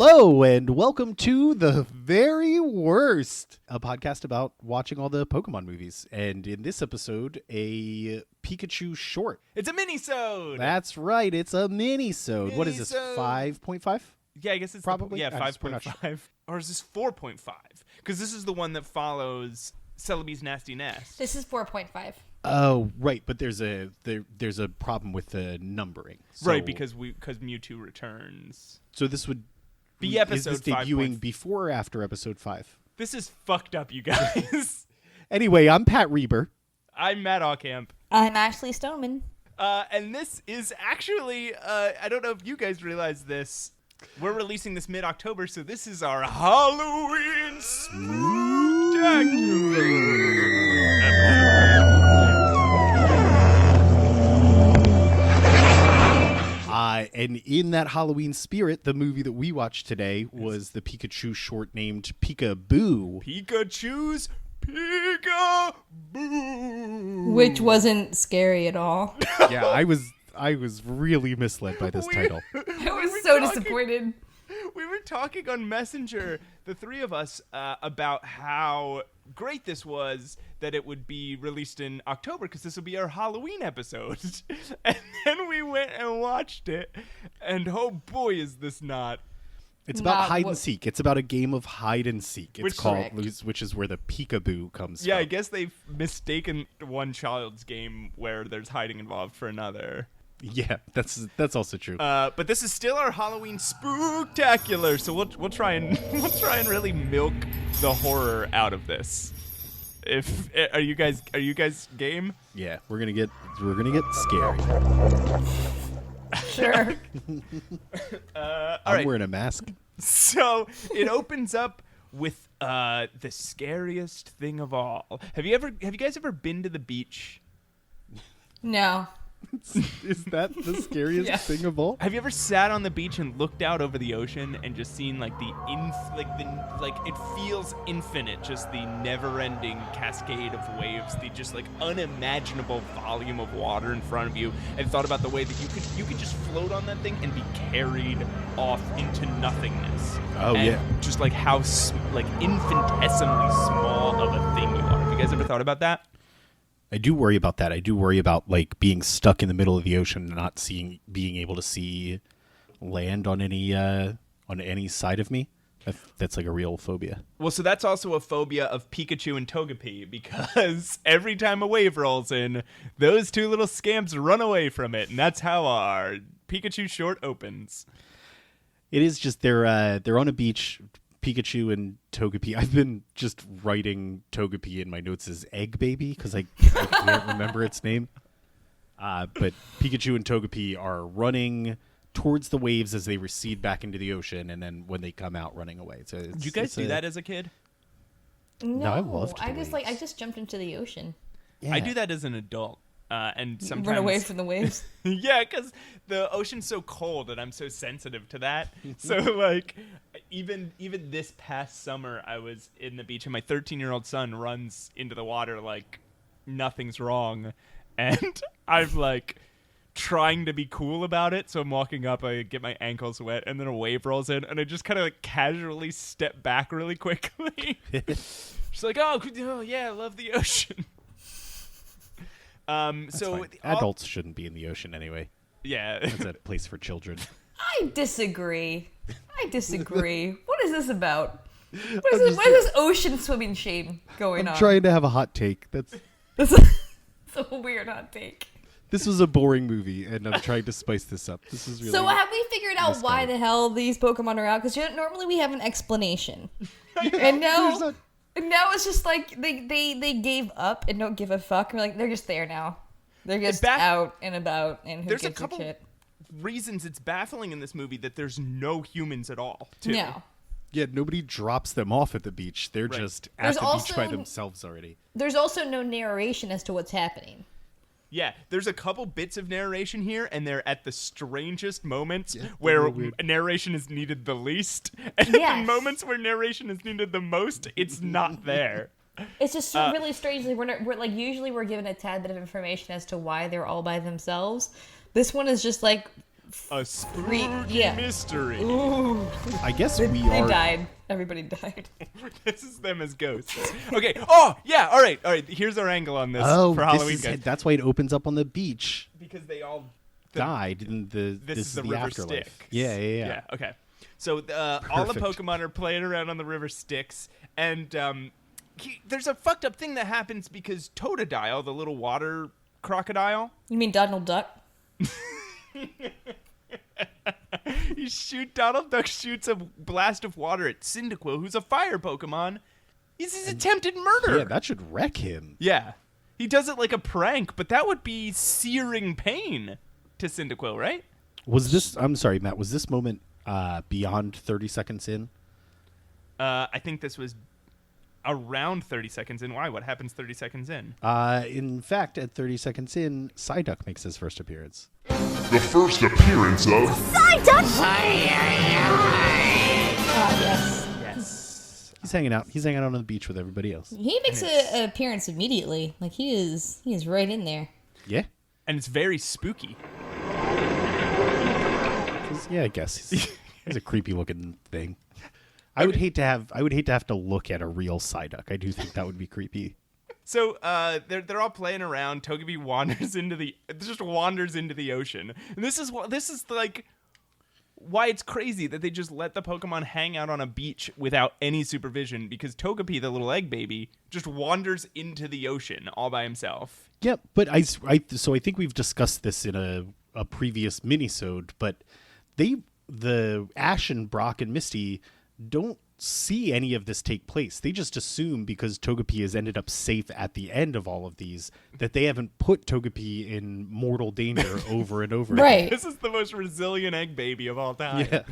Hello and welcome to The Very Worst, a podcast about watching all the Pokemon movies. And in this episode, a Pikachu short. It's a mini-sode! That's right, it's a mini-sode. What is this, 5.5? Yeah, I guess it's probably 5.5. Or is this 4.5? Because this is the one that follows Celebi's Nasty Nest. This is 4.5. Oh, right, but there's a problem with the numbering. So, right, because Mewtwo returns. So this would be episode 5. Is this debuting before or after episode 5? This is fucked up, you guys. Anyway, I'm Pat Reber. I'm Matt Aucamp. I'm Ashley Stoneman. And this is actually, I don't know if you guys realize this, we're releasing this mid-October, so this is our Halloween Spooktacular episode. And in that Halloween spirit, the movie that we watched today was the Pikachu short named PikaBoo. Pikachu's PikaBoo! Which wasn't scary at all. Yeah, I was really misled by this title. I was so disappointed. We were talking on Messenger, the three of us, about how great this was that it would be released in October because this will be our Halloween episode. And then we went and watched it, and oh boy, is this not. It's about hide and seek. It's about a game of hide and seek. It's called, which is where the Pikaboo comes from. Yeah, I guess they've mistaken one child's game where there's hiding involved for another. Yeah, that's also true. But this is still our Halloween Spooktacular, so we'll try and really milk the horror out of this. Are you guys game? Yeah, we're gonna get scary. Sure. I'm wearing a mask. So it opens up with the scariest thing of all. Have you guys ever been to the beach? No. Is that the scariest thing of all? Have you ever sat on the beach and looked out over the ocean and just seen it feels infinite, just the never-ending cascade of waves, the just like unimaginable volume of water in front of you, and thought about the way that you could just float on that thing and be carried off into nothingness. Oh, and yeah. Just like how infinitesimally small of a thing you are. Have you guys ever thought about that? I do worry about that. I do worry about being stuck in the middle of the ocean and not being able to see land on any side of me. That's like a real phobia. Well, so that's also a phobia of Pikachu and Togepi, because every time a wave rolls in, those two little scamps run away from it, and that's how our Pikachu short opens. It is just they're on a beach. Pikachu and Togepi. I've been just writing Togepi in my notes as Egg Baby because I can't remember its name. But Pikachu and Togepi are running towards the waves as they recede back into the ocean, and then when they come out, running away. So did you guys do that as a kid? No, I loved the I waves. just jumped into the ocean. Yeah. I do that as an adult. And sometimes Run away from the waves. Yeah, because the ocean's so cold and I'm so sensitive to that. So even this past summer, I was in the beach and my 13-year-old son runs into the water like nothing's wrong, and I'm trying to be cool about it. So I'm walking up, I get my ankles wet, and then a wave rolls in, and I just kind of casually step back really quickly. She's like, oh yeah, I love the ocean. So adults shouldn't be in the ocean anyway. Yeah, it's a place for children. I disagree. What is this about? What is this ocean swimming shame going on? I'm trying to have a hot take. That's a weird hot take. This was a boring movie, and I'm trying to spice this up. This is really. So have we figured out why the hell these Pokemon are out? Because normally we have an explanation, and now. Now it's just they gave up and don't give a fuck. We're like, they're just there now. They're just out and about, and who gives a shit? There's a couple reasons it's baffling in this movie that there's no humans at all, too. No. Yeah, nobody drops them off at the beach. They're just at the beach by themselves already. There's also no narration as to what's happening. Yeah, there's a couple bits of narration here, and they're at the strangest moments where narration is needed the least. And at the moments where narration is needed the most, it's not there. It's just so really strangely, usually we're given a tad bit of information as to why they're all by themselves. This one is just A spooky mystery. Ooh. I guess They are. died. Everybody died. This is them as ghosts. Okay. Oh, yeah. All right. Here's our angle on this for Halloween, guys. That's why it opens up on the beach. Because they all Died in this is the river afterlife. Styx. Yeah. Okay. So all the Pokemon are playing around on the river Styx, and there's a fucked up thing that happens because Totodile, the little water crocodile. You mean Donald Duck? Donald Duck shoots a blast of water at Cyndaquil, who's a fire Pokemon. He's his attempted murder. Yeah, that should wreck him. Yeah. He does it like a prank, but that would be searing pain to Cyndaquil, right? I'm sorry, Matt, was this moment beyond 30 seconds in? I think this was around 30 seconds in. Why? What happens 30 seconds in? In fact, at 30 seconds in, Psyduck makes his first appearance. The first appearance of Yes. Yes. He's hanging out. He's hanging out on the beach with everybody else. He makes an appearance immediately. Like he is right in there. Yeah. And it's very spooky. Yeah, I guess he's a creepy looking thing. I would hate to have to look at a real Psyduck. I do think that would be creepy. So they're all playing around. Togepi wanders into the ocean. And this is like why it's crazy that they just let the Pokemon hang out on a beach without any supervision, because Togepi, the little egg baby, just wanders into the ocean all by himself. Yeah, but I think we've discussed this in a previous minisode, but the Ashen, Brock, and Misty don't see any of this take place. They just assume, because Togepi has ended up safe at the end of all of these, that they haven't put Togepi in mortal danger over and over Right. again. This is the most resilient egg baby of all time. Yeah.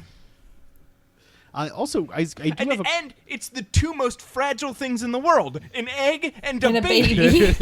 Also, I do have And it's the two most fragile things in the world: an egg and a And a baby. baby.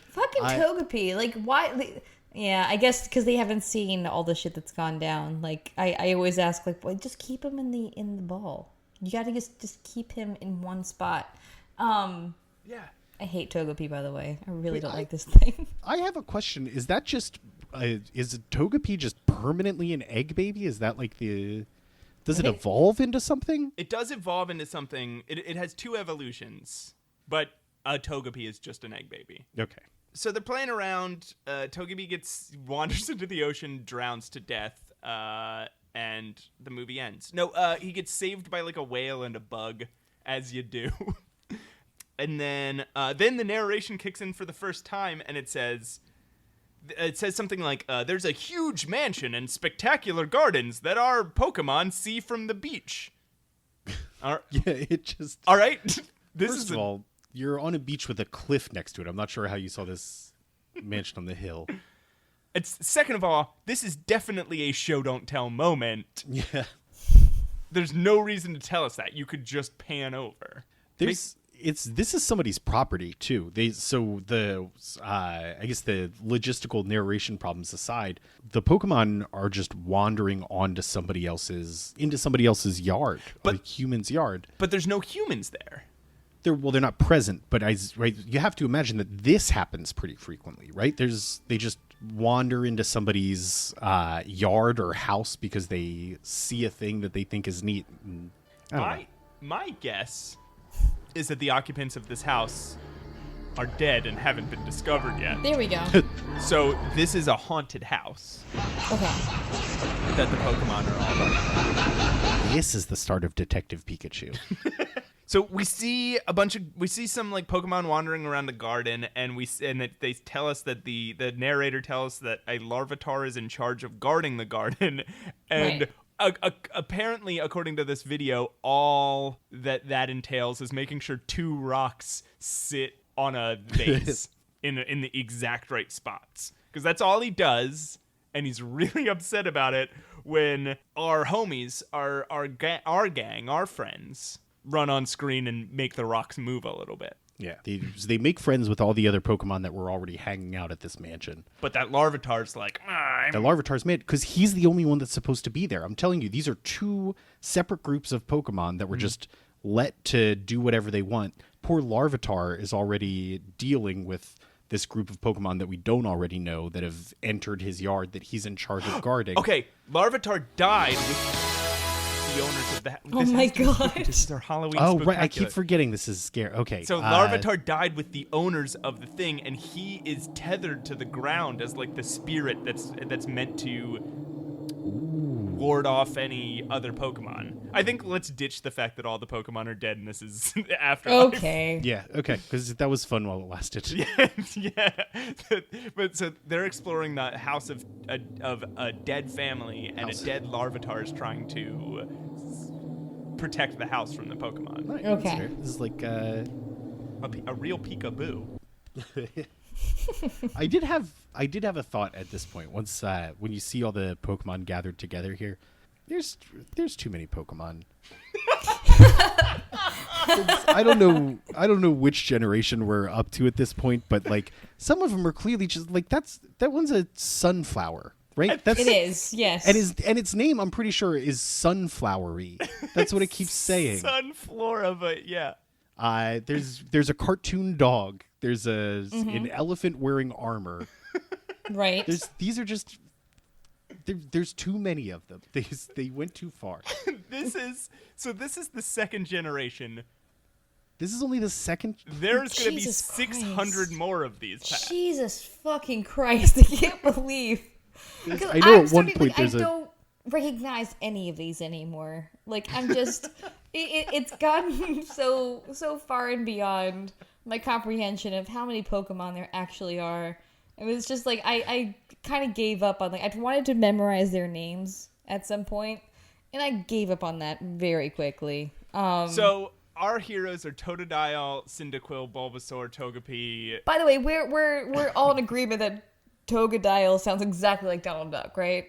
Fucking Togepi. Like, why? Yeah, I guess because they haven't seen all the shit that's gone down. Like, I always ask, like, well, just keep him in the ball. You gotta just keep him in one spot. Yeah. I hate Togepi, by the way. I really don't like this thing. I have a question. Is that just is Togepi just permanently an egg baby? Is that like does it evolve into something? It does evolve into something. It has two evolutions, but a Togepi is just an egg baby. Okay. So they're playing around. Togepi wanders into the ocean, drowns to death, and the movie ends. No, he gets saved by like a whale and a bug, as you do. And then the narration kicks in for the first time, and it says something like, "There's a huge mansion and spectacular gardens that our Pokemon see from the beach." Yeah, it just. All right. First of all, you're on a beach with a cliff next to it. I'm not sure how you saw this mansion on the hill. Second of all, this is definitely a show don't tell moment. Yeah. There's no reason to tell us that. You could just pan over. This is somebody's property too. I guess the logistical narration problems aside, the Pokemon are just wandering into somebody else's yard, a human's yard. But there's no humans there. They're not present, but you have to imagine that this happens pretty frequently, right? They just wander into somebody's yard or house because they see a thing that they think is neat. And, I don't know. My guess is that the occupants of this house are dead and haven't been discovered yet. There we go. So this is a haunted house Okay. that the Pokemon are all running. This is the start of Detective Pikachu. So we see some like Pokemon wandering around the garden, and they tell us that the narrator tells us that a Larvitar is in charge of guarding the garden, and apparently, according to this video, all that entails is making sure two rocks sit on a vase in the exact right spots, because that's all he does, and he's really upset about it when our homies, our gang, our friends, run on screen and make the rocks move a little bit. Yeah, they make friends with all the other Pokemon that were already hanging out at this mansion. But that Larvitar's like, the Larvitar's mad because he's the only one that's supposed to be there. I'm telling you, these are two separate groups of Pokemon that were just let to do whatever they want. Poor Larvitar is already dealing with this group of Pokemon that we don't already know that have entered his yard that he's in charge of guarding. Okay, Larvitar died with the owners of the. Oh my god! This is our Halloween. Oh right, I Spooktacular. keep forgetting this is scary. Okay, So Larvitar died with the owners of the thing, and he is tethered to the ground as like the spirit that's meant to ward off any other Pokemon. I think let's ditch the fact that all the Pokemon are dead, and this is afterlife. Okay. Yeah, okay, because that was fun while it lasted. Yeah. But so they're exploring the house of a dead family, and a dead Larvitar is trying to protect the house from the Pokemon. Right, Okay. that's fair. This is like A real PikaBoo. I did have a thought at this point. Once when you see all the Pokemon gathered together here, there's too many Pokemon. I don't know which generation we're up to at this point, but like some of them are clearly just like that one's a sunflower, right? That's It is, yes. and its name I'm pretty sure is Sunflowery. That's what it keeps saying. Sunflora, but yeah. There's a cartoon dog. There's an elephant wearing armor. Right. These are just there's too many of them. They went too far. This is the second generation. This is only the second. There's going to be Jesus 600 Christ. more of these packs. Jesus fucking Christ! I can't believe. 'Cause I know I'm at one starting, point like, there's I a. don't recognize any of these anymore. Like I'm just, it's gotten so far and beyond my comprehension of how many Pokemon there actually are. It was just like I kind of gave up on, like, I wanted to memorize their names at some point, and I gave up on that very quickly. So our heroes are Totodile, Cyndaquil, Bulbasaur, Togepi. By the way, we're all in agreement that Togedile sounds exactly like Donald Duck, right?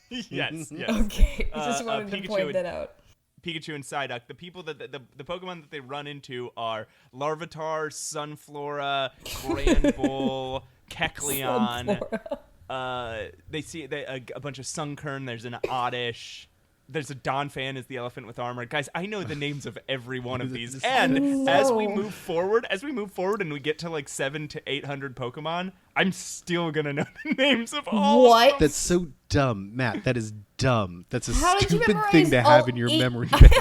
Yes. Okay, I just wanted to Pikachu point and- that out. Pikachu and Psyduck. The people that the Pokemon that they run into are Larvitar, Sunflora, Granbull, Kecleon. They see a bunch of Sunkern. There's an Oddish. There's a Donphan is the elephant with armor. Guys, I know the names of every one of these. And as we move forward and we get to like 700 to 800 Pokemon, I'm still gonna know the names of all. What? Of them. That's so dumb, Matt. That is dumb. That's a How did you stupid memorize thing to all have in your 8? memory banks.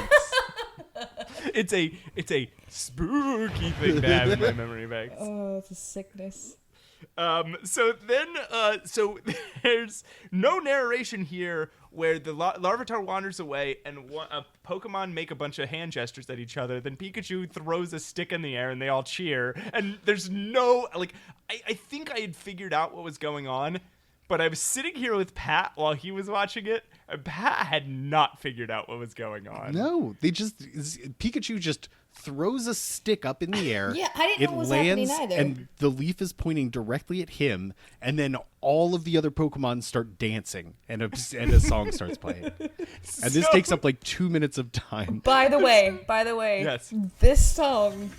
It's a spooky thing to have in my memory banks. Oh, it's a sickness. So there's no narration here where the Larvitar wanders away and a Pokemon make a bunch of hand gestures at each other. Then Pikachu throws a stick in the air and they all cheer. And there's no, like, I think I had figured out what was going on, but I was sitting here with Pat while he was watching it, and Pat had not figured out what was going on. No, Pikachu just throws a stick up in the air. Yeah, I didn't know what was happening either. And the leaf is pointing directly at him, and then all of the other Pokemon start dancing, and a song starts playing. And this takes up like 2 minutes of time. By the way, Yes. this song.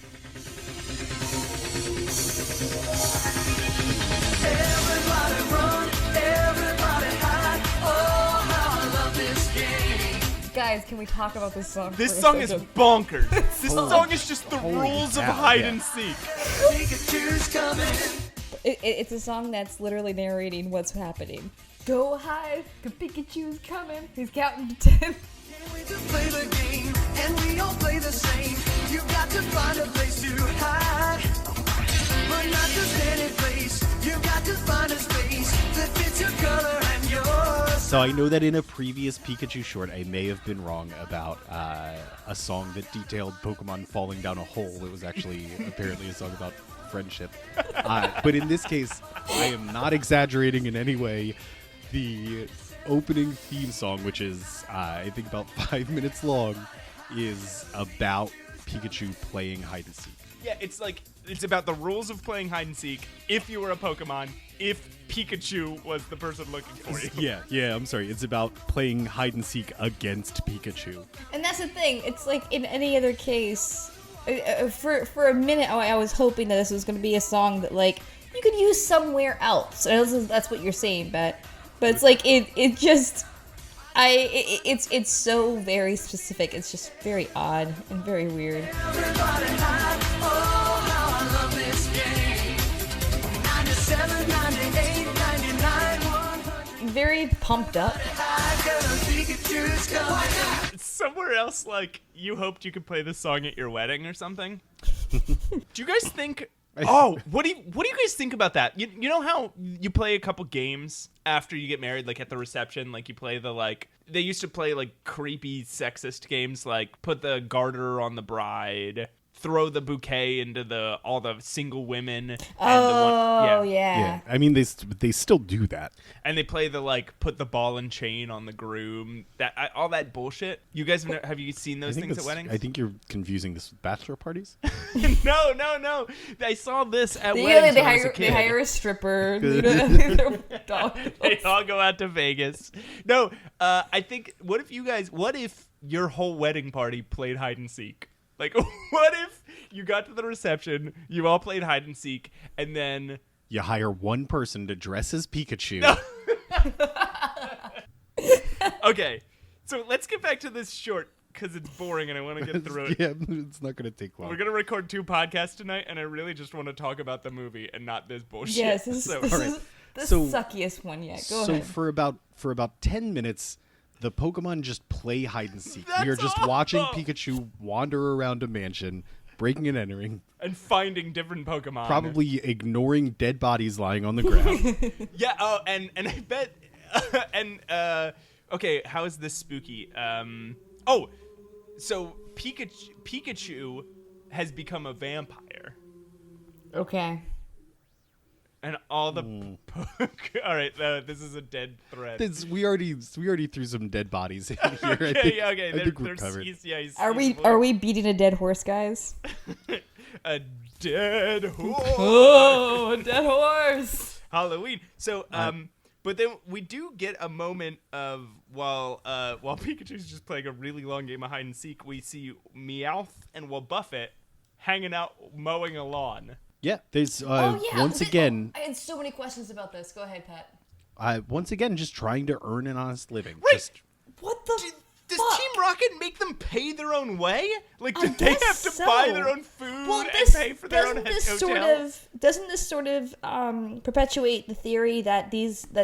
Everybody run, everybody hide. Oh, how I love this game. Guys, can we talk about this song? This for a song is second? bonkers. This song is just the Holy rules of cow, hide yeah. and seek. Pikachu's coming. It's a song that's literally narrating what's happening. Go hide, 'cause Pikachu's coming. He's counting to 10. Can't wait to play the game, and we all play the same. You got to find a place to hide, but not just any place. You got to find a space that fits your color and yours. So I know that in a previous Pikachu short, I may have been wrong about a song that detailed Pokemon falling down a hole. It was actually apparently a song about friendship. But in this case, I am not exaggerating in any way. The opening theme song, which is, I think, about 5 minutes long, is about Pikachu playing hide and seek. Yeah, it's about the rules of playing hide and seek if you were a Pokemon, if Pikachu was the person looking for you. Yeah, I'm sorry. It's about playing hide and seek against Pikachu. And that's the thing. It's like in any other case, for a minute, I was hoping that this was going to be a song that, like, you could use somewhere else. And that's what you're saying, but it's like it's so very specific. It's just very odd and very weird. Everybody hide. Oh, how I love this game. very pumped up. Somewhere else, like, you hoped you could play this song at your wedding or something? Do you guys think... Oh, what do you guys think about that? You know how you play a couple games after you get married, like at the reception, like you play the, like, they used to play like creepy sexist games, like put the garter on the bride, throw the bouquet into all the single women. And Yeah. I mean, they still do that. And they play the, like, put the ball and chain on the groom, all that bullshit. You guys have you seen those things at weddings? I think you're confusing this with bachelor parties. No. I saw this at weddings Yeah, when I was a kid. they hire a stripper. They all go out to Vegas. No, I think, what if your whole wedding party played hide and seek? Like, what if you got to the reception, you all played hide and seek, and then... You hire one person to dress as Pikachu. No. Okay, so let's get back to this short, because it's boring and I want to get through it. Yeah, it's not going to take long. We're going to record 2 podcasts tonight, and I really just want to talk about the movie and not this bullshit. Yes, this is the suckiest one yet. Go ahead. So for about 10 minutes... The Pokemon just play hide and seek. We are just awful. watching Pikachu wander around a mansion, breaking and entering. And finding different Pokemon. Probably ignoring dead bodies lying on the ground. Yeah, oh, and I bet... okay, how is this spooky? So Pikachu has become a vampire. Okay. And all the... all right, this is a dead thread. We already threw some dead bodies in here. Okay. I think we're covered. Are we beating a dead horse, guys? A dead horse. Oh, a dead horse. Halloween. So, but then we do get a moment of while Pikachu's just playing a really long game of hide and seek, we see Meowth and Wobbuffet hanging out mowing a lawn. Yeah, there's once again. I had so many questions about this. Go ahead, Pat. Once again, just trying to earn an honest living. Right. What the? Does fuck? Team Rocket make them pay their own way? Like, do they have to so. buy their own food and pay for their own hotel? Doesn't this sort of perpetuate the theory that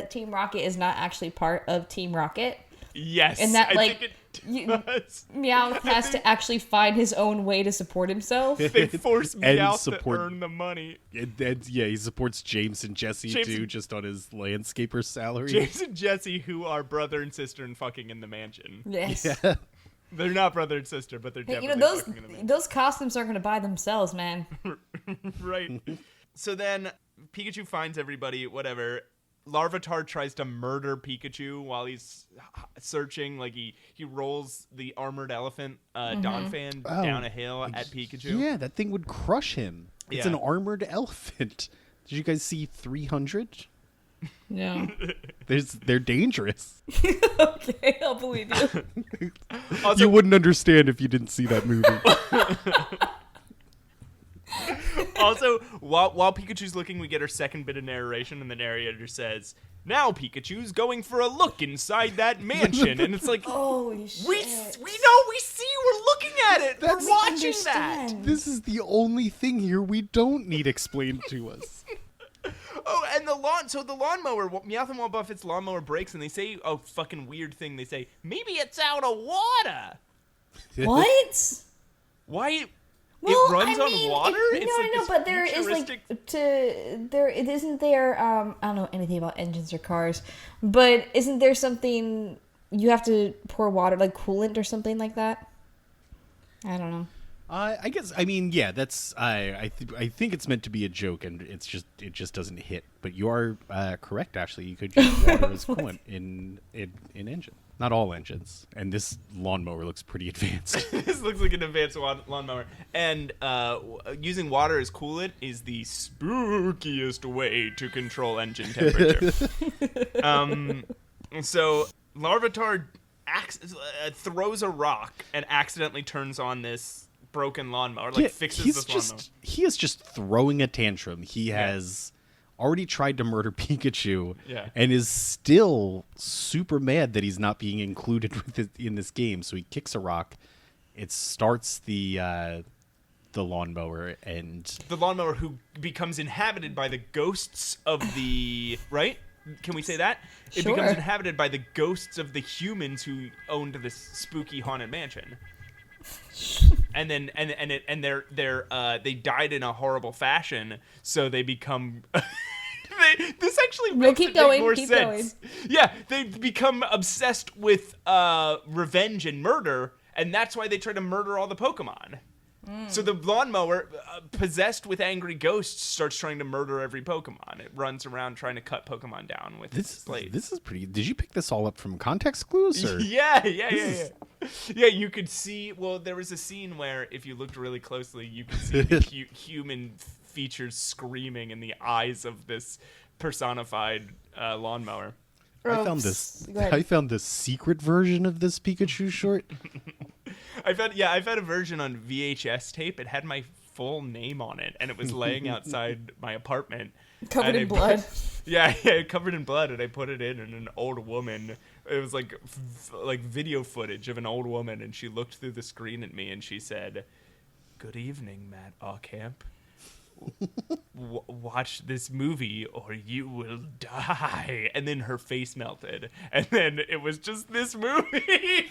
Team Rocket is not actually part of Team Rocket? Yes, and that I think it does. Meowth has to actually find his own way to support himself. They force Meowth to earn the money. And he supports James and Jesse too, just on his landscaper salary. James and Jesse, who are brother and sister and fucking in the mansion. Yes. Yeah. They're not brother and sister, but they're definitely fucking in the mansion. Those costumes aren't going to buy themselves, man. Right. So then Pikachu finds everybody, whatever. Larvitar tries to murder Pikachu while he's searching. Like he rolls the armored elephant Donphan down a hill at Pikachu. Yeah, that thing would crush him. It's an armored elephant. Did you guys see 300? No. They're dangerous. Okay, I'll believe you. Also, you wouldn't understand if you didn't see that movie. Also, while Pikachu's looking, we get our second bit of narration, and the narrator says, "Now Pikachu's going for a look inside that mansion," and it's like, holy shit. we see, we're looking at it, we're watching that. This is the only thing here we don't need explained to us. Oh, and the lawnmower, Meowth and Wobbuffet's lawnmower breaks, and they say a fucking weird thing. They say, maybe it's out of water. What? Why? Well, it runs on water? But there is isn't there I don't know anything about engines or cars, but isn't there something you have to pour water, like coolant or something like that? I don't know. I guess, I mean, yeah, that's I think it's meant to be a joke, and it just doesn't hit. But you are correct. Actually, you could use water as coolant in engine. Not all engines, and this lawnmower looks pretty advanced. This looks like an advanced lawnmower, and using water as coolant is the spookiest way to control engine temperature. So Larvitar throws a rock and accidentally turns on this broken lawnmower, fixes this lawnmower. He is just throwing a tantrum. He has already tried to murder Pikachu and is still super mad that he's not being included in this game. So he kicks a rock. It starts the lawnmower, and the lawnmower who becomes inhabited by the ghosts of the right. Can we say that? It Sure. becomes inhabited by the ghosts of the humans who owned this spooky haunted mansion. And then they died in a horrible fashion, so they become this actually makes keep it going, make more keep sense. Yeah, they become obsessed with revenge and murder, and that's why they try to murder all the Pokemon. So the lawnmower, possessed with angry ghosts, starts trying to murder every Pokemon. It runs around trying to cut Pokemon down with its blades. This is pretty. Did you pick this all up from context clues? Or? Yeah. Yeah, you could see. Well, there was a scene where, if you looked really closely, you could see the human features screaming in the eyes of this personified lawnmower. I found this secret version of this Pikachu short. I found a version on VHS tape. It had my full name on it, and it was laying outside my apartment. Covered in blood. Yeah, covered in blood, and I put it in, and an old woman. It was like video footage of an old woman, and she looked through the screen at me, and she said, "Good evening, Matt Ocamp. Watch this movie or you will die." And then her face melted, and then it was just this movie.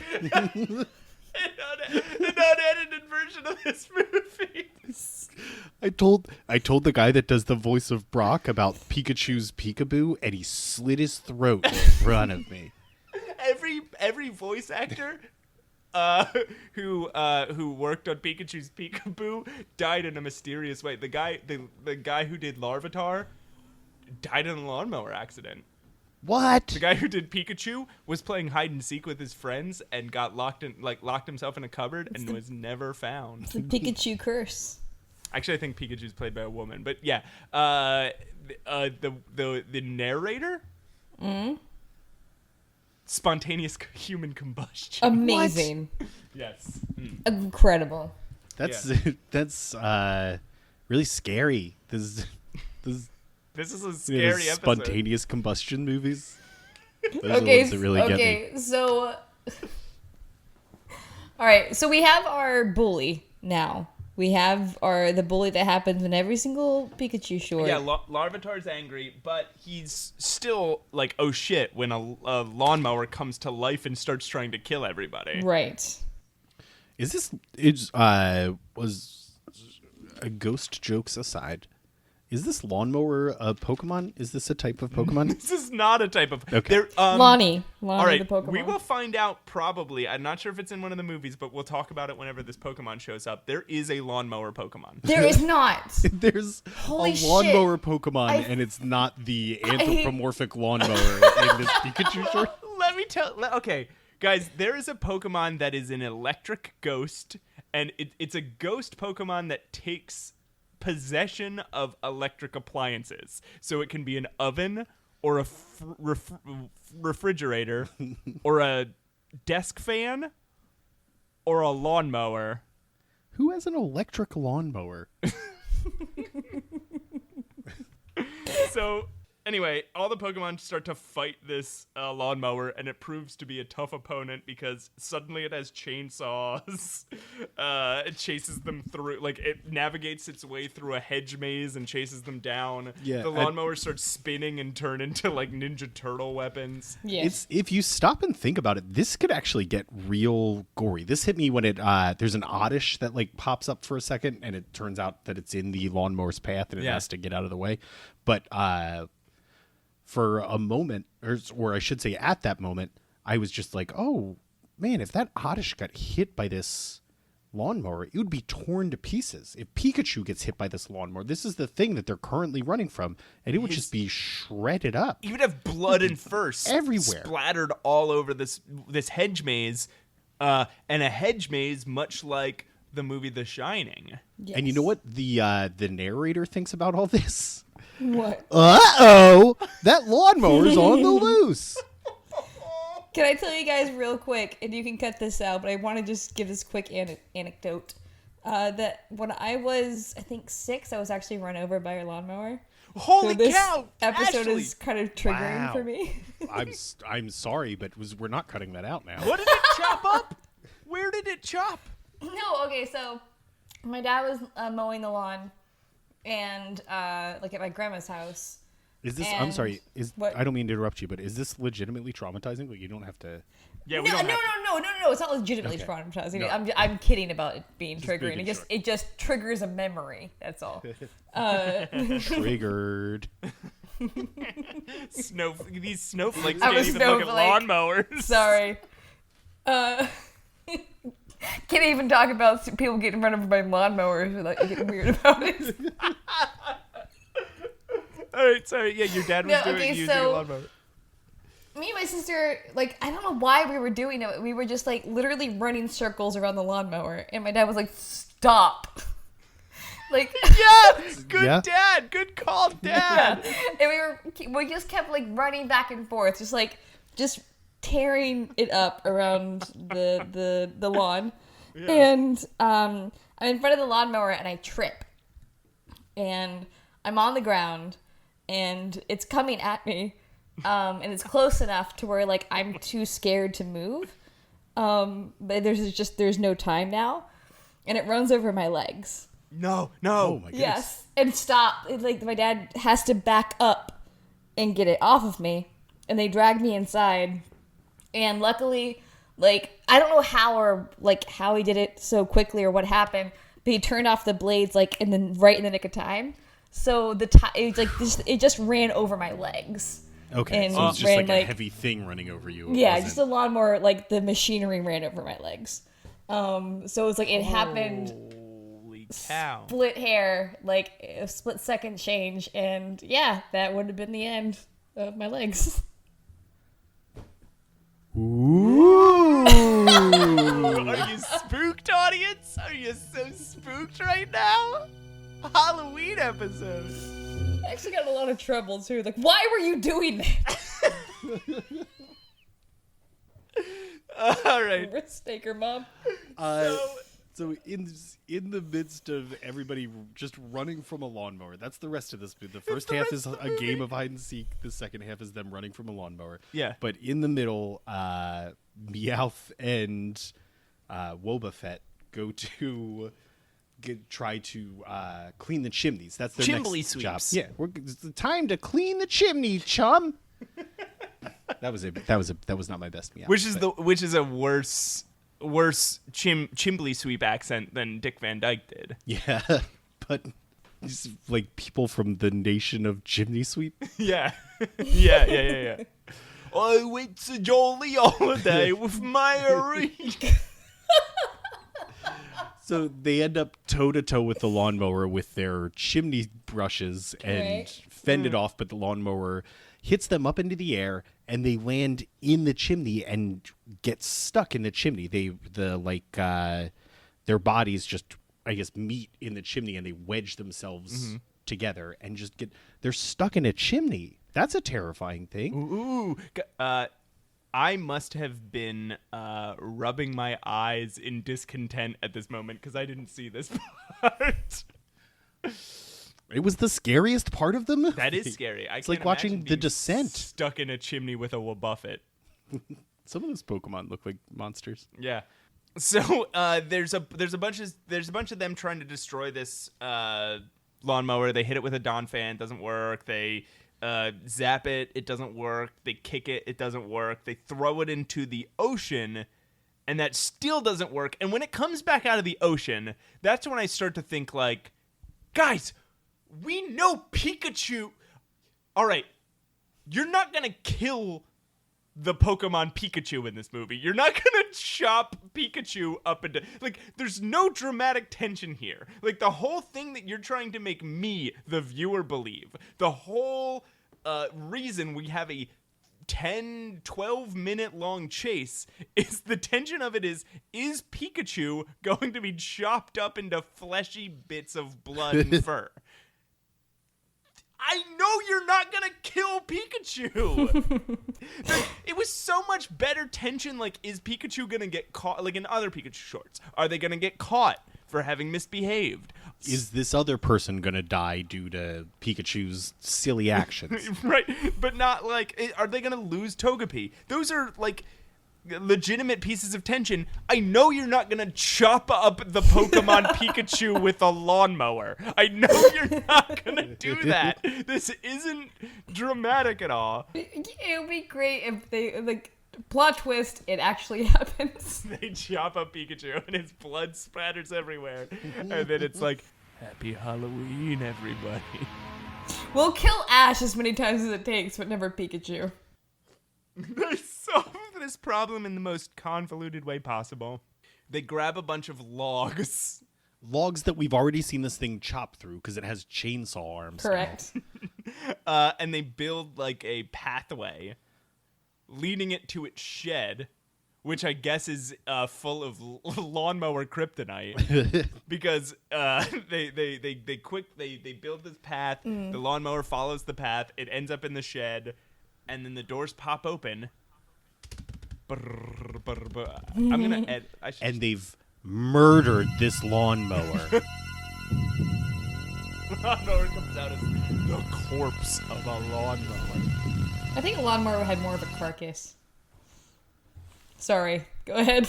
An unedited version of this movie. I told the guy that does the voice of Brock about Pikachu's PikaBoo, and he slit his throat in front of me. Every voice actor who worked on Pikachu's PikaBoo died in a mysterious way. The guy who did Larvitar died in a lawnmower accident. What? The guy who did Pikachu was playing hide and seek with his friends and got locked himself in a cupboard and was never found. The Pikachu curse. Actually, I think Pikachu's played by a woman, but yeah, the narrator. Spontaneous human combustion. Amazing. Yes. Incredible. That's really scary. This is a scary episode. Spontaneous combustion movies. Those are the ones that really get me. So all right, so we have our bully now. We have the bully that happens in every single Pikachu short. Yeah, Larvitar's angry, but he's still like, oh shit, when a lawnmower comes to life and starts trying to kill everybody. Right. Was ghost jokes aside, is this lawnmower a Pokemon? Is this a type of Pokemon? This is not a type of... Okay. Lonnie all right, the Pokemon. we will find out probably. I'm not sure if it's in one of the movies, but we'll talk about it whenever this Pokemon shows up. There is a lawnmower Pokemon. There is not. There's Holy a lawnmower shit. Pokemon, and it's not the anthropomorphic lawnmower in this Pikachu short. Let me tell... Okay, guys, there is a Pokemon that is an electric ghost, and it's a ghost Pokemon that takes possession of electric appliances. So it can be an oven or a refrigerator or a desk fan or a lawnmower. Who has an electric lawnmower? So anyway, all the Pokemon start to fight this lawnmower, and it proves to be a tough opponent because suddenly it has chainsaws. It chases them through, like it navigates its way through a hedge maze and chases them down. Yeah, the lawnmower starts spinning and turn into like Ninja Turtle weapons. Yeah. It's, if you stop and think about it, this could actually get real gory. This hit me when there's an oddish that like pops up for a second, and it turns out that it's in the lawnmower's path, and it has to get out of the way. But for a moment, or I should say at that moment, I was just like, oh, man, if that oddish got hit by this lawnmower, it would be torn to pieces. If Pikachu gets hit by this lawnmower, this is the thing that they're currently running from, and it would just be shredded up. You would have blood and fur everywhere, splattered all over this hedge maze, and a hedge maze much like the movie The Shining. Yes. And you know what the narrator thinks about all this? What? Uh-oh! That lawnmower's on the loose! Can I tell you guys real quick, and you can cut this out, but I want to just give this quick anecdote. That when I was, I think, 6, I was actually run over by a lawnmower. Holy so this cow! Episode Ashley. is kind of triggering Wow. for me. I'm sorry, but we're not cutting that out now. What did it chop up? Where did it chop? No, okay, so my dad was mowing the lawn, and like at my grandma's house, Is this? I'm And sorry. what? I don't mean to interrupt you, but is this legitimately traumatizing? Like you don't have to. Yeah, No. It's not legitimately Okay. traumatizing. No. I'm kidding about it being triggering. making sure. It just triggers a memory. That's all. Triggered. These snowflakes I'm can't a even look at snowflake. lawnmowers. Sorry. Can't even talk about people getting run over by lawnmowers without getting weird about it. All right, sorry. Yeah, your dad was using a lawnmower. Me and my sister, like, I don't know why we were doing it. We were just, like, literally running circles around the lawnmower. And my dad was like, stop. Like, Yeah, good Yeah. dad. Good call, dad. and we just kept, like, running back and forth. Just tearing it up around the lawn. Yeah. And I'm in front of the lawnmower and I trip. And I'm on the ground and it's coming at me. And it's close enough to where, like, I'm too scared to move. But there's no time now. And it runs over my legs. No. Oh my goodness. Yes. And stop. It's like my dad has to back up and get it off of me. And they drag me inside. And luckily, like, I don't know how he did it so quickly or what happened, but he turned off the blades, like, right in the nick of time. So it just ran over my legs. Okay, And so it's just ran, like a heavy thing running over you. It Yeah, wasn't- just a lawnmower, like, the machinery ran over my legs. So it's like it happened Holy cow. split hair, like a split second change, and yeah, that would have been the end of my legs. Ooh. Are you spooked, audience? Are you so spooked right now? Halloween episode. I actually got in a lot of trouble too. Like, why were you doing that? All right. Risk taker, mom. So in the midst of everybody just running from a lawnmower, that's the rest of this movie. The first half is a game of hide and seek. The second half is them running from a lawnmower. Yeah. But in the middle, Meowth and Wobbuffet go to try to clean the chimneys. That's their Chimbley next sweeps. job. Yeah, it's the time to clean the chimney, chum. That was it. That was not my best Meowth. Which is a worse Chimbley sweep accent than Dick Van Dyke did. Yeah, but it's like people from the nation of chimney sweep. Yeah. Yeah. I went to jolly holiday with my So they end up toe to toe with the lawnmower with their chimney brushes and Right. fend it off, but the lawnmower hits them up into the air and they land in the chimney and get stuck in the chimney. Their bodies just, I guess, meet in the chimney and they wedge themselves together and they're stuck in a chimney. That's a terrifying thing. Ooh. I must have been rubbing my eyes in discontent at this moment because I didn't see this part. It was the scariest part of the movie. That is scary. It's like watching The Descent. Stuck in a chimney with a Wobbuffet. Some of those Pokemon look like monsters. Yeah. So there's a bunch of them trying to destroy this lawnmower. They hit it with a Dawn fan, doesn't work. They zap it, it doesn't work. They kick it, it doesn't work. They throw it into the ocean, and that still doesn't work. And when it comes back out of the ocean, that's when I start to think, like, guys, we know Pikachu. All right, you're not gonna kill the Pokemon Pikachu in this movie. You're not gonna chop Pikachu up into, like, there's no dramatic tension here. Like, the whole thing that you're trying to make me, the viewer, believe, the whole reason we have a 10, 12 minute long chase is the tension of it is Pikachu going to be chopped up into fleshy bits of blood and fur? I know you're not gonna kill Pikachu. It was so much better tension. Like, is Pikachu gonna get caught? Like in other Pikachu shorts, are they gonna get caught for having misbehaved? Is this other person gonna die due to Pikachu's silly actions? Right, but not like, are they gonna lose Togepi? Those are like legitimate pieces of tension. I know you're not gonna chop up the Pokemon Pikachu with a lawnmower. I know you're not gonna do that. This isn't dramatic at all. It would be great if they, like, plot twist, it actually happens. They chop up Pikachu and his blood splatters everywhere. And then it's like, Happy Halloween, everybody. We'll kill Ash as many times as it takes, but never Pikachu. They solve this problem in the most convoluted way possible. They grab a bunch of logs. Logs that we've already seen this thing chop through because it has chainsaw arms. Correct. And they build like a pathway leading it to its shed, which I guess is full of lawnmower kryptonite. Because they build this path, the lawnmower follows the path, it ends up in the shed, and then the doors pop open. I'm gonna edit. And they've murdered this lawnmower. Lawnmower comes out as the corpse of a lawnmower. I think a lawnmower had more of a carcass. Sorry, go ahead.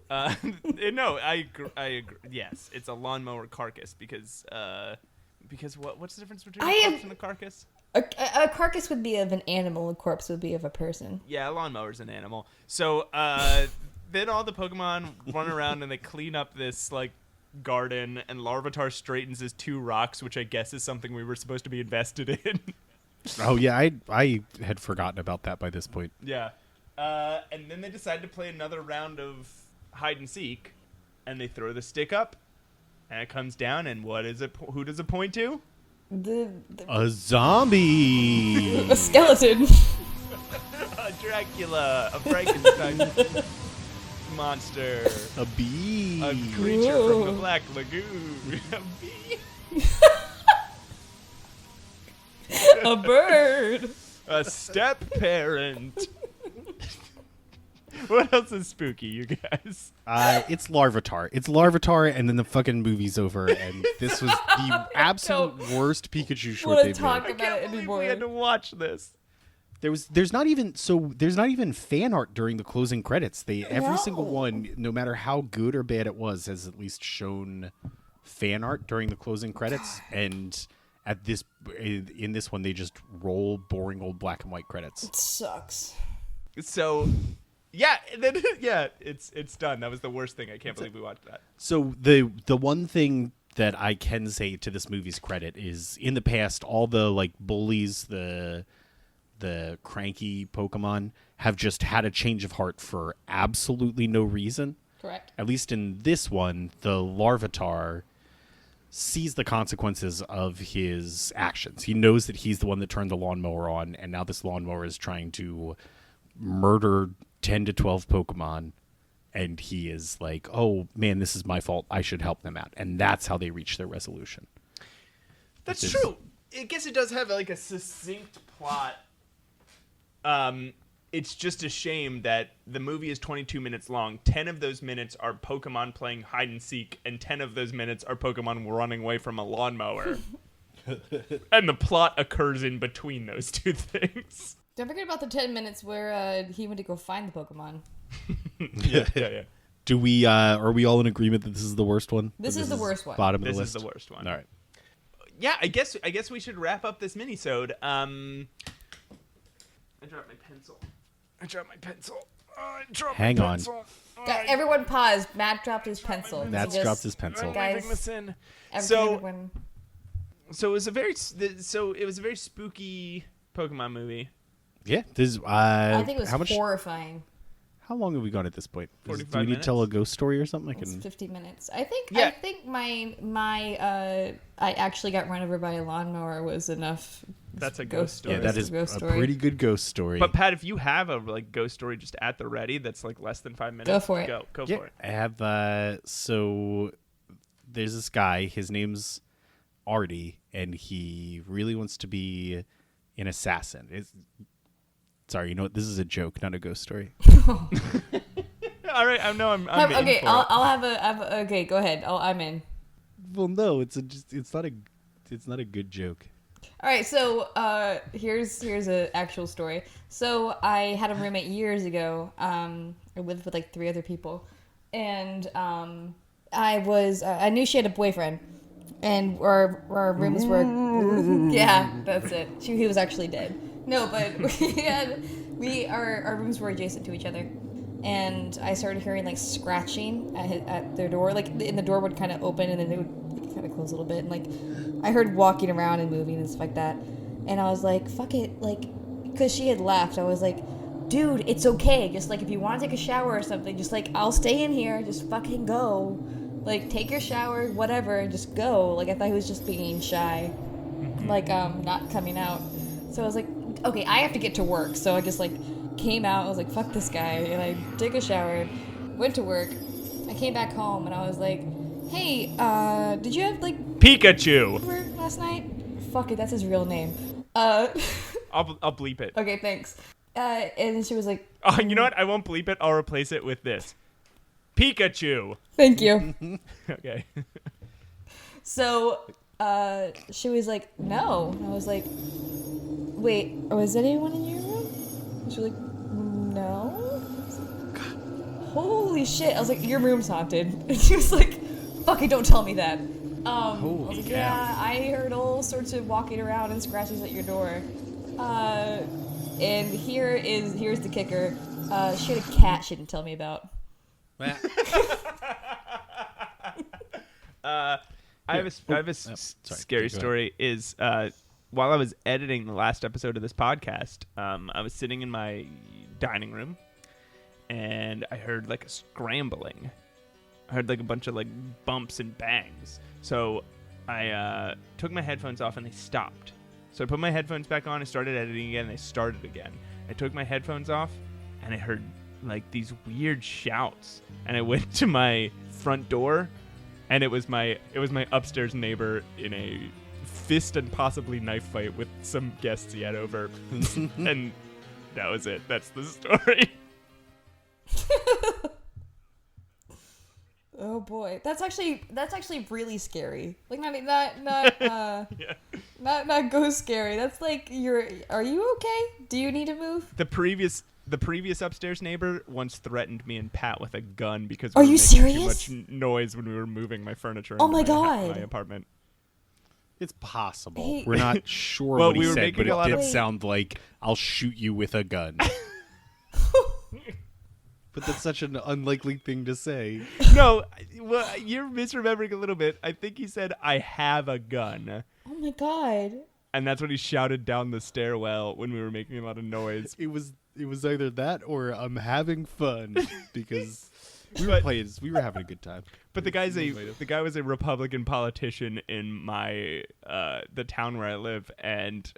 No, I agree. Yes, it's a lawnmower carcass because what's the difference between a corpse and a carcass? A carcass would be of an animal, a corpse would be of a person. Yeah, a lawnmower's an animal. So then all the Pokemon run around and they clean up this like garden, and Larvitar straightens his 2 rocks, which I guess is something we were supposed to be invested in. Oh yeah, I had forgotten about that by this point. Yeah. And then they decide to play another round of hide and seek, and they throw the stick up, and it comes down, and what is it? Who does it point to? A zombie. A skeleton. A Dracula, a Frankenstein monster, A bee. a creature Whoa. from the Black Lagoon, a bee, A bird. a step parent. What else is spooky, you guys? It's Larvitar. It's Larvitar, and then the fucking movie's over, and this was the absolute worst Pikachu short wanna they've talk made. I about can't it believe anymore. we had to watch this. There's not even fan art during the closing credits. Every single No. one, no matter how good or bad it was, has at least shown fan art during the closing credits. And in this one, they just roll boring old black and white credits. It sucks. So, yeah, and then it's done. That was the worst thing. I can't believe we watched that. So the one thing that I can say to this movie's credit is, in the past, all the like bullies, the cranky Pokemon have just had a change of heart for absolutely no reason. Correct. At least in this one, the Larvitar sees the consequences of his actions. He knows that he's the one that turned the lawnmower on, and now this lawnmower is trying to murder 10 to 12 Pokemon, and he is like, oh man, this is my fault, I should help them out. And that's how they reach their resolution. That's true. I guess it does have like a succinct plot. It's just a shame that the movie is 22 minutes long. 10 of those minutes are Pokemon playing hide and seek, and 10 of those minutes are Pokemon running away from a lawnmower. And the plot occurs in between those two things. Don't forget about the 10 minutes where he went to go find the Pokemon. Yeah. Do we are we all in agreement that this is the worst one? This That is the worst one. Bottom of This the is list. the worst one. All right. Yeah, I guess we should wrap up this mini-sode. I dropped my pencil. Hang on. Everyone pause. Matt dropped his pencil. Matt's Just- dropped his pencil. Guys, Leaving this in. everyone. So it was a very spooky Pokemon movie. Yeah. This is, I think it was how much? horrifying. How long have we gone at this point? 45 Do we need to tell a minutes. ghost story or something? I It's can. 50 minutes. I think Yeah. my I actually got run over by a lawnmower was enough. That's a ghost story. Yeah, that is Ghost a story. pretty good ghost story. But Pat, if you have a like ghost story just at the ready, that's like less than 5 minutes. Go for it. Go yeah, for it. I have. So there's this guy. His name's Artie, and he really wants to be an assassin. Sorry, you know what? This is a joke, not a ghost story. All right, I'm in Okay, for it. I'll have a. Okay, go ahead. I'm in. Well, no, it's not a good joke. All right, so here's an actual story. So I had a roommate years ago. I lived with like 3 other people, and I knew she had a boyfriend, and our rooms were yeah, that's it. He was actually dead. No, but our rooms were adjacent to each other, and I started hearing like scratching at their door, like, and the door would kind of open and then it would kind of close a little bit, and like I heard walking around and moving and stuff like that, and I was like, fuck it, like, because she had left, I was like, dude, it's okay, just like if you want to take a shower or something, just like I'll stay in here, just fucking go, like take your shower, whatever, and just go. Like I thought he was just being shy, like not coming out. So I was like, okay, I have to get to work, so I just like came out. I was like, fuck this guy, and I took a shower, went to work. I came back home and I was like, hey, did you have like Pikachu. last night? Fuck it, that's his real name. I'll bleep it. Okay, thanks. And she was like, Oh, you know what? I won't bleep it. I'll replace it with this. Pikachu. thank you. Okay. So she was like, no. And I was like, wait, was anyone in your room? And she was like, no. Holy shit. I was like, your room's haunted. And she was like, fuck it, don't tell me that. I was like, yeah, I heard all sorts of walking around and scratches at your door. And here's the kicker. She had a cat she didn't tell me about. I have a scary story. Is while I was editing the last episode of this podcast, I was sitting in my dining room, and I heard like a scrambling. I heard like a bunch of like bumps and bangs. So I took my headphones off and they stopped. So I put my headphones back on and started editing again, and they started again. I took my headphones off and I heard like these weird shouts, and I went to my front door, and it was my upstairs neighbor in a fist and possibly knife fight with some guests he had over. And that was it. That's the story. Oh boy, that's actually really scary. Like not not ghost scary. That's like are you okay? Do you need to move? The previous upstairs neighbor once threatened me and Pat with a gun because Are we were you making serious? too much noise when we were moving my furniture. Oh into my God. my apartment. It's possible. Hey. We're not sure Well, what we he were said, making but a lot it of- did sound like, I'll shoot you with a gun. But that's such an unlikely thing to say. No, well, you're misremembering a little bit. I think he said, "I have a gun," Oh my god. and that's what he shouted down the stairwell when we were making a lot of noise. It was either that or I'm having fun, because we But- were having a good time. But the guy was a Republican politician in my the town where I live, and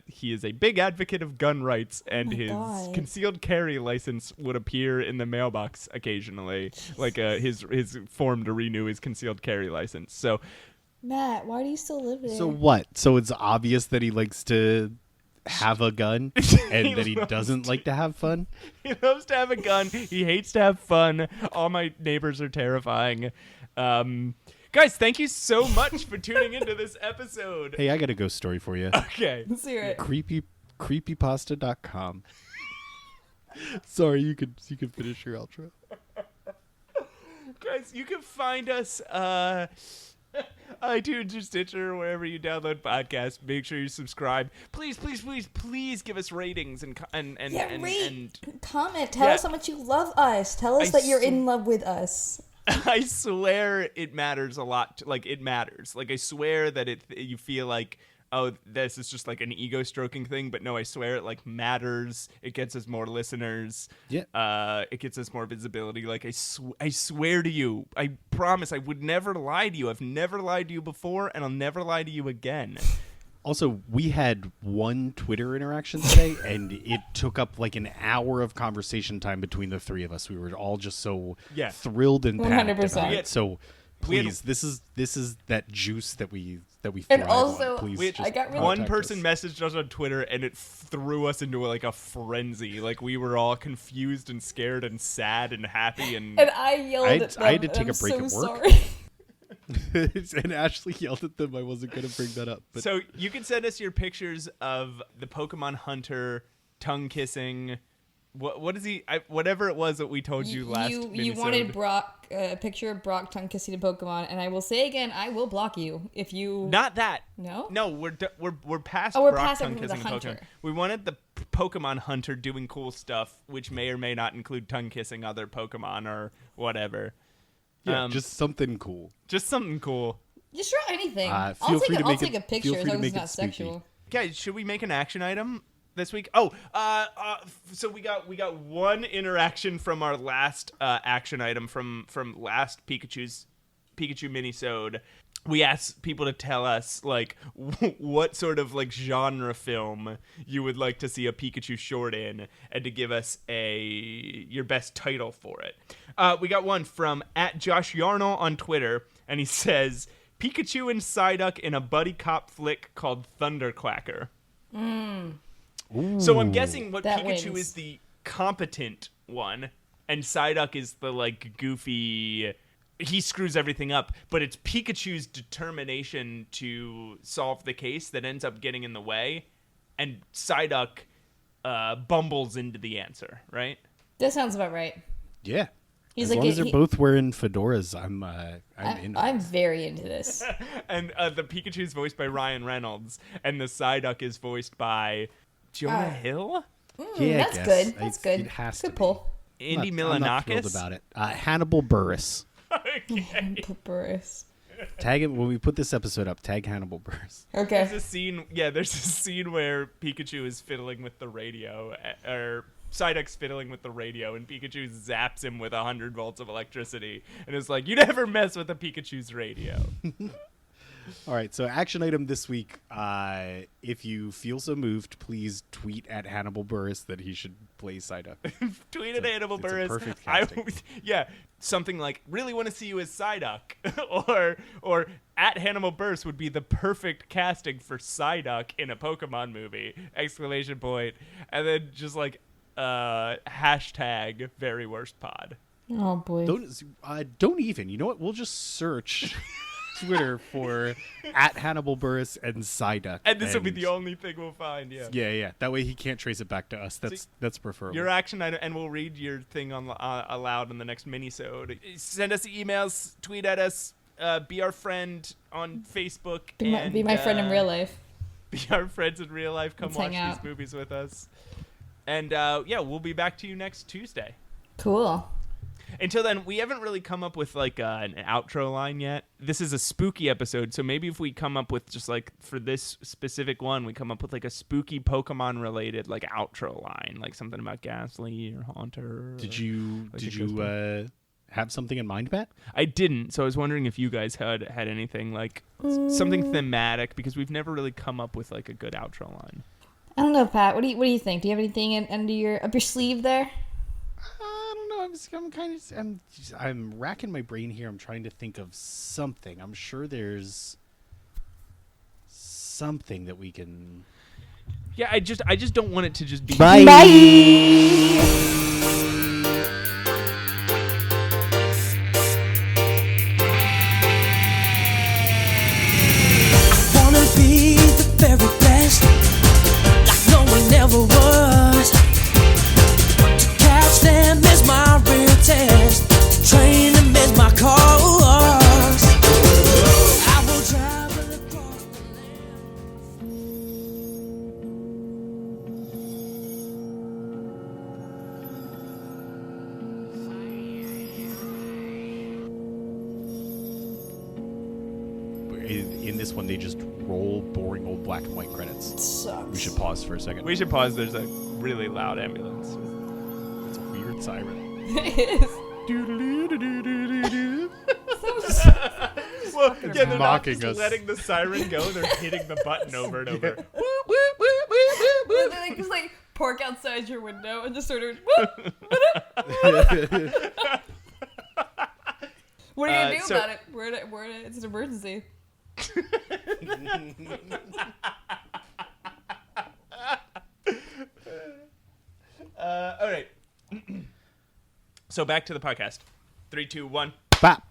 he is a big advocate of gun rights, and my his God. concealed carry license would appear in the mailbox occasionally, like his form to renew his concealed carry license. So Matt, why do you still live there? So what? So it's obvious that he likes to have a gun and that he doesn't like to have fun? he loves to have a gun. He hates to have fun. All my neighbors are terrifying. Guys, thank you so much for tuning into this episode. Hey, I got a ghost story for you. Okay. Let's hear it. Creepypasta.com. Sorry, you could finish your outro. Guys, you can find us iTunes or Stitcher or wherever you download podcasts. Make sure you subscribe. Please give us ratings and Rate, comment, tell Yeah. us how much you love us. Tell us that you're in love with us. I swear it matters a lot. Like, it matters. Like, I swear that you feel like, oh, this is just like an ego stroking thing, but no, I swear it like matters. It gets us more listeners. Yeah. It gets us more visibility. Like, I swear to you, I promise I would never lie to you. I've never lied to you before, and I'll never lie to you again. Also, we had one Twitter interaction today, and it took up like an hour of conversation time between the 3 of us. We were all just so thrilled and panicked 100%. about it. So We had- please, this is that juice that we thrive And on. also, Please, we- just I got really- One contact person us. messaged us on Twitter, and it threw us into like a frenzy. Like, we were all confused and scared and sad and happy. And And I yelled at them. I had to and take I'm a break so at work. Sorry. And Ashley yelled at them. I wasn't going to bring that up. But So you can send us your pictures of the Pokemon Hunter tongue kissing. What is he? Whatever it was that we told you last. You minisode. wanted Brock a picture of Brock tongue kissing a Pokemon, and I will say again, I will block you if you. Not that. No. No, we're past. Oh, we're Brock past tongue everything with kissing the a Pokemon. hunter. We wanted the Pokemon Hunter doing cool stuff, which may or may not include tongue kissing other Pokemon or whatever. yeah, just something cool. Just something cool. Just draw anything. Feel I'll free to I'll make take it- a picture feel as free to long as it's make it not spooky. sexual. Guys, should we make an action item this week? Oh, so we got one interaction from our last action item from last Pikachu minisode. We asked people to tell us like what sort of like genre film you would like to see a Pikachu short in, and to give us your best title for it. We got one from @JoshYarnall on Twitter, and he says Pikachu and Psyduck in a buddy cop flick called Thunderclacker. So I'm guessing what That Pikachu wins. is the competent one, and Psyduck is the like goofy. He screws everything up, but it's Pikachu's determination to solve the case that ends up getting in the way, and Psyduck bumbles into the answer. Right? That sounds about right. Yeah. He's as like long as they're he- both wearing fedoras, I'm in. I'm very into this. And the Pikachu is voiced by Ryan Reynolds, and the Psyduck is voiced by Jonah Hill, Yeah, I That's guess. good. That's good. It has Good to be. pull. Andy I'm not thrilled Milonakis. about it. Hannibal Buress. Okay. Burris. Tag it when we put this episode up. Tag Hannibal Buress. Okay. There's a scene where Pikachu is fiddling with the radio, or Psyduck's fiddling with the radio, and Pikachu zaps him with 100 volts of electricity, and it's like, you never mess with a Pikachu's radio. All right, so action item this week. If you feel so moved, please tweet at Hannibal Buress that he should play Psyduck. Tweet at Hannibal it's a Buress. perfect casting. Yeah, something like, really want to see you as Psyduck, or at Hannibal Buress would be the perfect casting for Psyduck in a Pokemon movie! ! And then just like hashtag very worst pod. Oh boy. Don't even. You know what? We'll just search Twitter for at Hannibal Buress and Psyduck. And this will be the only thing we'll find. Yeah. Yeah. That way he can't trace it back to us. That's preferable. Your action item, and we'll read your thing on aloud in the next minisode. Send us emails, tweet at us, be our friend on Facebook, Be my friend in real life. Be our friends in real life. Come Let's watch hang these out. movies with us. And we'll be back to you next Tuesday. Cool. Until then, we haven't really come up with like an outro line yet. This is a spooky episode, so maybe if we come up with just like for this specific one, we come up with like a spooky Pokemon related like outro line, like something about Ghastly or Haunter. Did you Ghost have something in mind, Matt? I didn't, so I was wondering if you guys had anything like something thematic, because we've never really come up with like a good outro line. I don't know, Pat. What do you think? Do you have anything up your sleeve there? I don't know. I'm racking my brain here. I'm trying to think of something. I'm sure there's something that we can. Yeah, I just don't want it to just be. Bye. Wanna be the very best, like no one ever was. To catch them is my real test. To train them is my cause. I will travel across the land. In this one, they just roll boring old black and white credits. Sucks. We should pause for a second. We should pause. There's a really loud ambulance. It's a weird siren. It is. Well, yeah, they're not mocking just us. letting the siren go. They're hitting the button over and over. They just like park outside your window and just sort of. What are you gonna do so- about it? It's an emergency. All right. So back to the podcast. 3, 2, 1. Bop.